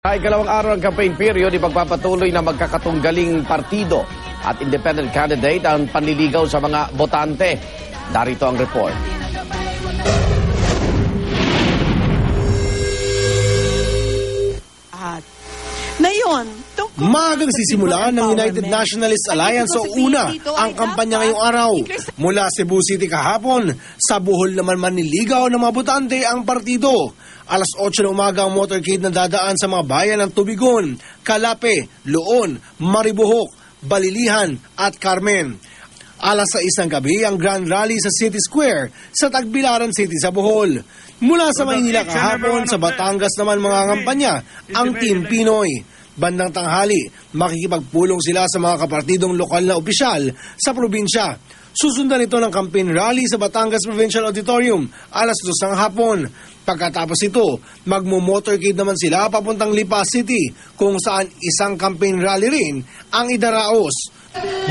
Sa ikalawang araw ng campaign period, ipagpapatuloy na magkakatunggaling partido at independent candidate ang panliligaw sa mga botante. Darito ang report. Ngayon, Maagang sisimulan ng United Nationalist Alliance o UNA ang kampanya ngayong araw. Mula Cebu City kahapon, sa Bohol naman manliligaw ng mga botante ang partido. Alas 8 ng umaga ang motorcade na dadaan sa mga bayan ng Tubigon, Calape, Loon, Maribohok, Balilihan at Carmen. Alas 6 ng gabi ang Grand Rally sa City Square sa Tagbilaran City sa Bohol. Mula sa Maynila kahapon, sa Batangas naman mga kampanya ang Team Pinoy. Bandang tanghali, makikipagpulong sila sa mga kapartidong lokal na opisyal sa probinsya. Susundan ito ng campaign rally sa Batangas Provincial Auditorium alas 2 ng hapon. Pagkatapos ito, magmo-motorcade naman sila papuntang Lipa City kung saan isang campaign rally rin ang idaraos.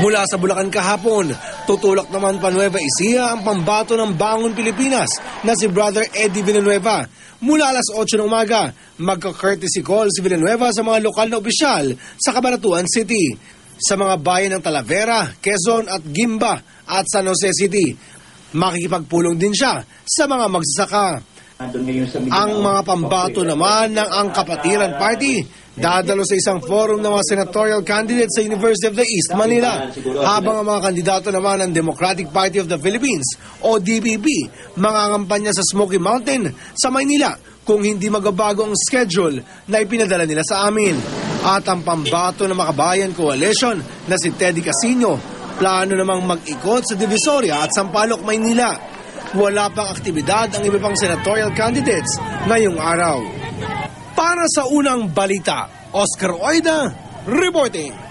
Mula sa Bulacan kahapon, tutulak naman pa Nueva Ecija ang pambato ng Bangon Pilipinas na si Brother Eddie Villanueva. Mula alas 8 ng umaga, magka-courtesy call si Villanueva sa mga lokal na opisyal sa Cabanatuan City. Sa mga bayan ng Talavera, Quezon at Gimba at San Jose City, makikipagpulong din siya sa mga magsasaka. Ang mga pambato naman ng Ang Kapatiran Party dadalo sa isang forum ng mga senatorial candidates sa University of the East Manila, habang ang mga kandidato naman ng Democratic Party of the Philippines o DPP mangangampanya sa Smoky Mountain sa Maynila kung hindi magbabago ang schedule na ipinadala nila sa amin. At ang pambato ng Makabayan Coalition na si Teddy Casino, plano namang mag-ikot sa Divisoria at Sampaloc, Maynila. Wala pang aktibidad ang iba pang senatorial candidates ngayong araw. Para sa unang balita, Oscar Oida, reporting.